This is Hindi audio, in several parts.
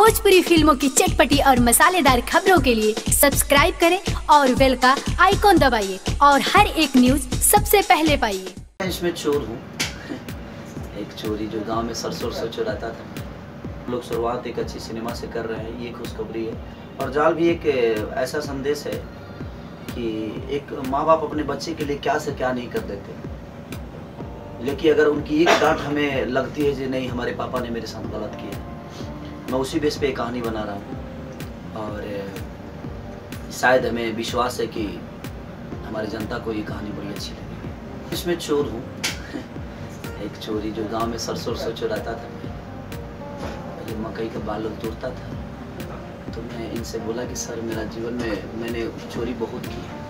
भोजपुरी फिल्मों की चटपटी और मसालेदार खबरों के लिए सब्सक्राइब करें और बेल का आइकॉन दबाइए और हर एक न्यूज सबसे पहले पाइए। इसमें चोर हूँ एक चोरी जो गांव में सरसों से चुराता था। लोग शुरुआत एक अच्छी सिनेमा से कर रहे हैं, ये खुशखबरी है। और जाल भी एक ऐसा संदेश है कि एक माँ बाप अपने बच्चे के लिए क्या से क्या नहीं कर देते, लेकिन अगर उनकी एक डांट हमें लगती है कि नहीं हमारे पापा ने मेरे साथ गलत किया, मैं उसी बेस पे एक कहानी बना रहा हूँ। और शायद हमें विश्वास है कि हमारी जनता को ये कहानी बड़ी अच्छी लगेगी। इसमें चोर हूँ एक चोरी जो गांव में सरसों से चुराता था। पहले मकई का बाल तोड़ता था, तो मैं इनसे बोला कि सर मेरा जीवन में मैंने चोरी बहुत की है,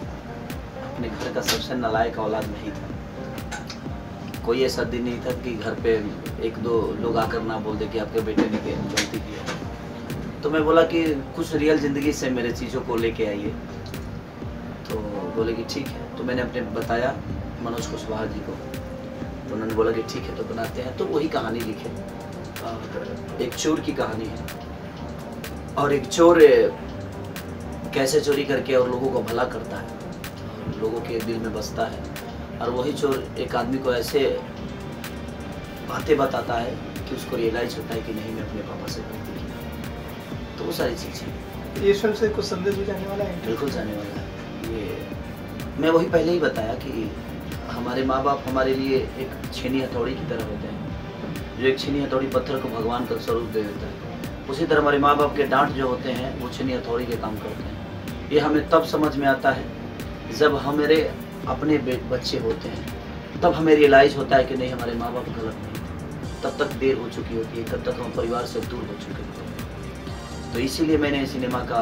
अपने घर का सबसे नालायक औलाद नहीं था। कोई ऐसा दिन नहीं था कि घर पे एक दो लोग आकर ना बोल दे कि आपके बेटे ने गलती की है। तो मैं बोला कि कुछ रियल ज़िंदगी से मेरे चीज़ों को लेके आइए। तो बोले कि ठीक है। तो मैंने अपने बताया मनोज कुशवाहा जी को, तो उन्होंने बोला कि ठीक है तो बनाते हैं। तो वही कहानी लिखे और एक चोर की कहानी है, और एक चोर कैसे चोरी करके और लोगों को भला करता है और लोगों के दिल में बसता है। और वही चोर एक आदमी को ऐसे बातें बताता है कि उसको रियलाइज होता है कि नहीं मैं अपने पापा से गलती की। तो वो सारी चीज़ें ये फिल्म से कुछ संदेश भी जाने वाला है। बिल्कुल जाने वाला है। ये मैं वही पहले ही बताया कि हमारे माँ बाप हमारे लिए एक छीनी हथौड़ी की तरह होते हैं, जो एक छीनी हथौड़ी पत्थर को भगवान का स्वरूप दे देता है। उसी तरह हमारे माँ बाप के डांट जो होते हैं वो छीनी हथौड़ी के काम करते हैं। ये हमें तब समझ में आता है जब हमारे अपने बच्चे होते हैं, तब हमें रियलाइज़ होता है कि नहीं हमारे माँ बाप गलत नहीं। तब तक देर हो चुकी होती है, तब तक हम परिवार से दूर हो चुके होते हैं। तो इसीलिए मैंने सिनेमा का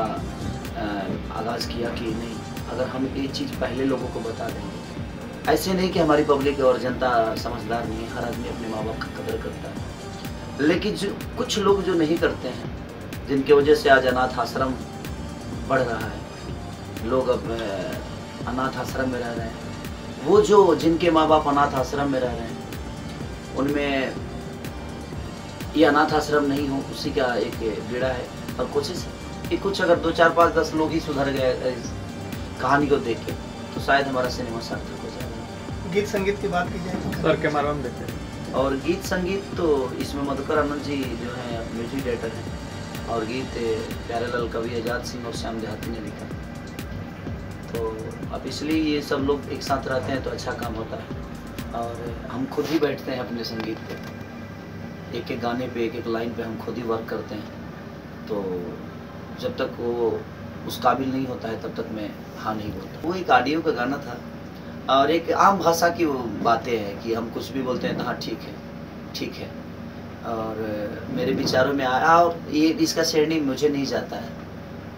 आगाज़ किया कि नहीं, अगर हम ये चीज़ पहले लोगों को बता देंगे। ऐसे नहीं कि हमारी पब्लिक और जनता समझदार नहीं है, हर आदमी अपने माँ बाप का कदर करता है, लेकिन जो कुछ लोग जो नहीं करते हैं, जिनकी वजह से आज अनाथ आश्रम बढ़ रहा है, लोग अब अनाथ आश्रम में रह रहे हैं। वो जो जिनके माँ बाप अनाथ आश्रम में रह रहे हैं, उनमें ये अनाथ आश्रम नहीं हो उसी का एक बेड़ा है और कोशिश है कि कुछ अगर 2 4 5 10 लोग ही सुधर गए इस कहानी को देख के, तो शायद हमारा सिनेमा सार्थक हो जाएगा। गीत संगीत की बात की जाए सर के मालूम देते हैं। और गीत संगीत तो इसमें मधुकर आनंद जी जो है म्यूजिक डायरेक्टर हैं, और गीत प्यारेलाल कवि आजाद सिंह और श्याम देहाती ने लिखा। तो अब इसलिए ये सब लोग एक साथ रहते हैं तो अच्छा काम होता है। और हम खुद ही बैठते हैं अपने संगीत पे, एक एक गाने पे एक एक लाइन पे हम खुद ही वर्क करते हैं। तो जब तक वो उस काबिल नहीं होता है तब तक मैं हाँ नहीं बोलता। वो एक ऑडियो का गाना था और एक आम भाषा की वो बातें हैं कि हम कुछ भी बोलते हैं तो हाँ ठीक है ठीक है। और मेरे विचारों में आया, और ये इसका श्रेणी मुझे नहीं जाता है।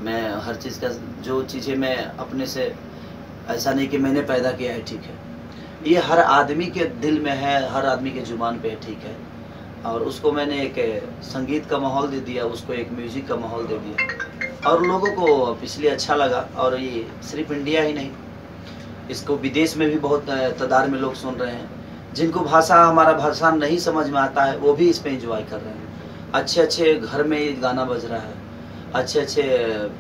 मैं हर चीज़ का जो चीज़ें मैं अपने से, ऐसा नहीं कि मैंने पैदा किया है, ठीक है, ये हर आदमी के दिल में है, हर आदमी के जुबान पे है, ठीक है। और उसको मैंने एक संगीत का माहौल दे दिया, उसको एक म्यूज़िक का माहौल दे दिया, और लोगों को इसलिए अच्छा लगा। और ये सिर्फ इंडिया ही नहीं, इसको विदेश में भी बहुत तादाद में लोग सुन रहे हैं। जिनको भाषा हमारा भाषा नहीं समझ में आता है वो भी इस पर इंजॉय कर रहे हैं। अच्छे अच्छे घर में ये गाना बज रहा है, अच्छे अच्छे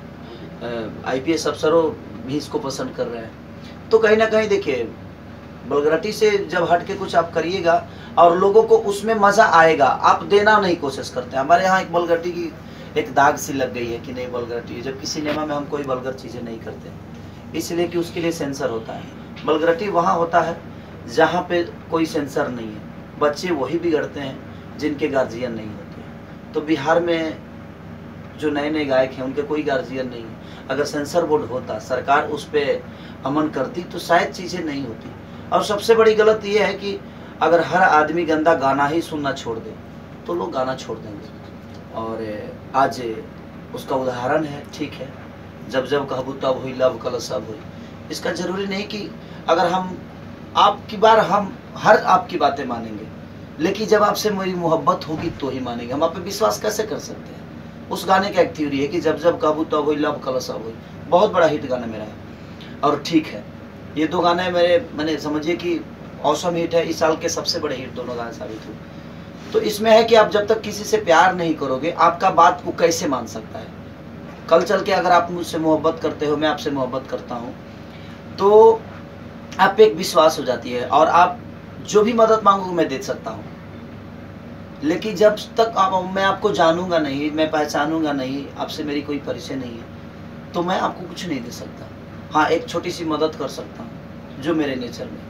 IPS अफसरों भी इसको पसंद कर रहे हैं। तो कहीं ना कहीं देखिए, बलगराटी से जब हट के कुछ आप करिएगा और लोगों को उसमें मज़ा आएगा, आप देना नहीं कोशिश करते हैं। हमारे यहाँ एक बलगराटी की एक दाग सी लग गई है कि नहीं बलगराटी, जबकि सिनेमा में हम कोई वल्गर चीज़ें नहीं करते, इसलिए कि उसके लिए सेंसर होता है। बलगराटी वहाँ होता है जहाँ पे कोई सेंसर नहीं है। बच्चे वही बिगड़ते हैं जिनके गार्जियन नहीं होते। तो बिहार में जो नए नए गायक हैं उनके कोई गार्जियन नहीं है। अगर सेंसर बोर्ड होता, सरकार उस पर अमन करती, तो शायद चीज़ें नहीं होती। और सबसे बड़ी गलत ये है कि अगर हर आदमी गंदा गाना ही सुनना छोड़ दे तो लोग गाना छोड़ देंगे। और आज उसका उदाहरण है, ठीक है, जब जब कहबू तब हुई लव कल सब हुई। इसका ज़रूरी नहीं कि अगर हम आपकी बार हम हर आपकी बातें मानेंगे, लेकिन जब आपसे मेरी मोहब्बत होगी तो ही मानेंगे। हम आप पे विश्वास कैसे कर सकते हैं? उस गाने का एक थ्योरी है कि जब जब कहबू तब हुई लव कल सब हुई, बहुत बड़ा हिट गाना मेरा है। और ठीक है, ये 2 गाने मैंने समझिए कि औसम हिट है, इस साल के सबसे बड़े हिट दोनों गाने साबित हुए। तो इसमें है कि आप जब तक किसी से प्यार नहीं करोगे, आपका बात को कैसे मान सकता है? कल चल के अगर आप मुझसे मोहब्बत करते हो, मैं आपसे मोहब्बत करता हूँ, तो आप पे एक विश्वास हो जाती है और आप जो भी मदद मांगोगे मैं दे सकता हूँ। लेकिन जब तक मैं आपको जानूंगा नहीं, मैं पहचानूंगा नहीं, आपसे मेरी कोई परिचय नहीं है, तो मैं आपको कुछ नहीं दे सकता। हाँ, एक छोटी सी मदद कर सकता हूँ जो मेरे नेचर में,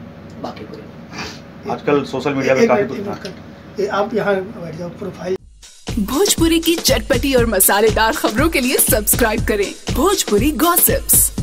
बाकी कोई नहीं। आजकल सोशल मीडिया पे काफी आप यहाँ बैठ जाओ, प्रोफाइल। भोजपुरी की चटपटी और मसालेदार खबरों के लिए सब्सक्राइब करें भोजपुरी गॉसिप्स।